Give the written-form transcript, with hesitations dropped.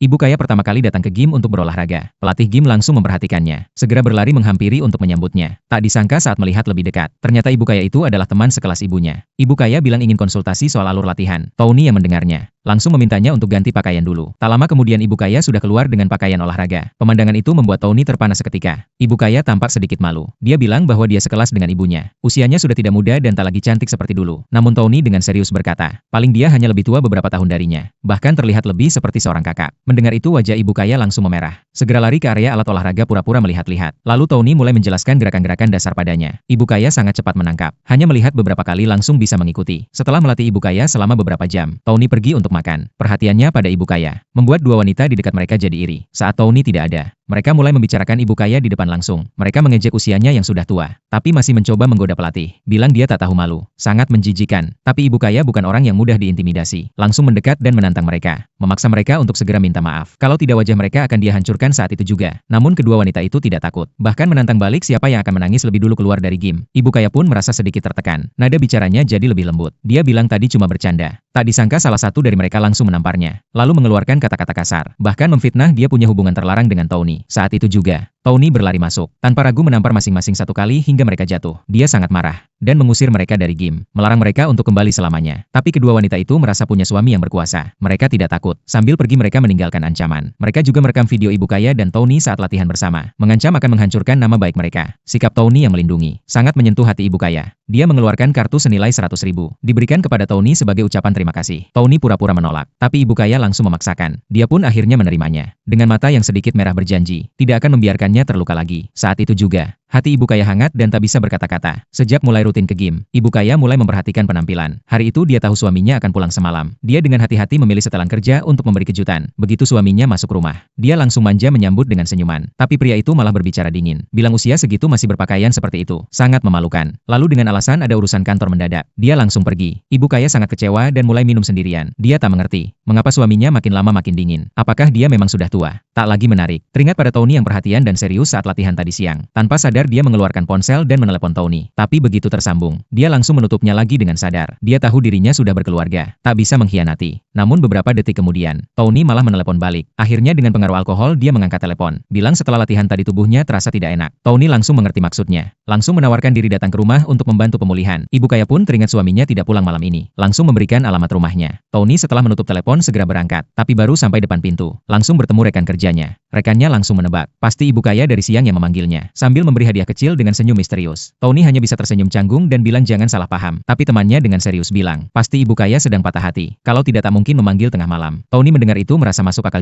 Ibu kaya pertama kali datang ke Gim untuk berolahraga. Pelatih Gim langsung memperhatikannya. Segera berlari menghampiri untuk menyambutnya. Tak disangka saat melihat lebih dekat, ternyata ibu kaya itu adalah teman sekelas ibunya. Ibu kaya bilang ingin konsultasi soal alur latihan. Tony yang mendengarnya langsung memintanya untuk ganti pakaian dulu. Tak lama kemudian ibu kaya sudah keluar dengan pakaian olahraga. Pemandangan itu membuat Tony terpana seketika. Ibu kaya tampak sedikit malu. Dia bilang bahwa dia sekelas dengan ibunya. Usianya sudah tidak muda dan tak lagi cantik seperti dulu. Namun Tony dengan serius berkata, paling dia hanya lebih tua beberapa tahun darinya. Bahkan terlihat lebih seperti seorang kakak. Mendengar itu wajah ibu kaya langsung memerah. Segera lari ke area alat olahraga pura-pura melihat-lihat. Lalu Tony mulai menjelaskan gerakan-gerakan dasar padanya. Ibu kaya sangat cepat menangkap. Hanya melihat beberapa kali langsung bisa mengikuti. Setelah melatih ibu kaya selama beberapa jam, Tony pergi untuk makan. Perhatiannya pada ibu kaya membuat dua wanita di dekat mereka jadi iri. Saat Tony tidak ada, mereka mulai membicarakan ibu kaya di depan langsung. Mereka mengejek usianya yang sudah tua, tapi masih mencoba menggoda pelatih. Bilang dia tak tahu malu. Sangat menjijikan. Tapi ibu kaya bukan orang yang mudah diintimidasi. Langsung mendekat dan menantang mereka. Memaksa mereka untuk segera minta maaf. Kalau tidak wajah mereka akan dia hancurkan saat itu juga. Namun kedua wanita itu tidak takut. Bahkan menantang balik siapa yang akan menangis lebih dulu keluar dari Gim. Ibu kaya pun merasa sedikit tertekan. Nada bicaranya jadi lebih lembut. Dia bilang tadi cuma bercanda. Tak disangka salah satu dari mereka langsung menamparnya. Lalu mengeluarkan kata-kata kasar. Bahkan memfitnah dia punya hubungan terlarang dengan Tony. Saat itu juga, Tony berlari masuk. Tanpa ragu menampar masing-masing satu kali hingga mereka jatuh. Dia sangat marah dan mengusir mereka dari Gim. Melarang mereka untuk kembali selamanya. Tapi kedua wanita itu merasa punya suami yang berkuasa. Mereka tidak takut. Sambil pergi mereka meninggalkan ancaman. Mereka juga merekam video ibu kaya dan Tony saat latihan bersama. Mengancam akan menghancurkan nama baik mereka. Sikap Tony yang melindungi sangat menyentuh hati ibu kaya. Dia mengeluarkan kartu senilai 100.000. Diberikan kepada Tony sebagai ucapan terima kasih. Tony pura-pura menolak. Tapi ibu kaya langsung memaksakan. Dia pun akhirnya menerimanya. Dengan mata yang sedikit merah berjanji, tidak akan membiarkannya terluka lagi. Saat itu juga, hati ibu kaya hangat dan tak bisa berkata-kata. Sejak mulai rutin ke Gim, ibu kaya mulai memperhatikan penampilan. Hari itu dia tahu suaminya akan pulang semalam. Dia dengan hati-hati memilih setelan kerja untuk memberi kejutan. Begitu suaminya masuk rumah, dia langsung manja menyambut dengan senyuman. Tapi pria itu malah berbicara dingin. Bilang usia segitu masih berpakaian seperti itu. Sangat memalukan. Lalu dengan alasan ada urusan kantor mendadak, dia langsung pergi. Ibu kaya sangat kecewa dan mulai minum sendirian. Dia tak mengerti mengapa suaminya makin lama makin dingin. Apakah dia memang sudah tua? Tak lagi menarik. Teringat pada Tony yang perhatian dan serius saat latihan tadi siang. Tanpa sadar dia mengeluarkan ponsel dan menelepon Tony. Tapi begitu tersambung, dia langsung menutupnya lagi dengan sadar. Dia tahu dirinya sudah berkeluarga, tak bisa mengkhianati. Namun beberapa detik kemudian, Tony malah menelepon balik. Akhirnya dengan pengaruh alkohol dia mengangkat telepon. Bilang setelah latihan tadi tubuhnya terasa tidak enak. Tony langsung mengerti maksudnya. Langsung menawarkan diri datang ke rumah untuk membantu pemulihan. Ibu kaya pun teringat suaminya tidak pulang malam ini. Langsung memberikan alamat rumahnya. Tony setelah menutup telepon segera berangkat. Tapi baru sampai depan pintu, langsung bertemu rekan kerjanya. Rekannya langsung menebak. Pasti ibu kaya dari siang yang memanggilnya. Sambil memberi hadiah kecil dengan senyum misterius. Tony hanya bisa tersenyum canggung dan bilang jangan salah paham. Tapi temannya dengan serius bilang, pasti ibu kaya sedang patah hati. Kalau tidak tak mungkin memanggil tengah malam. Tony mendengar itu merasa masuk akal juga.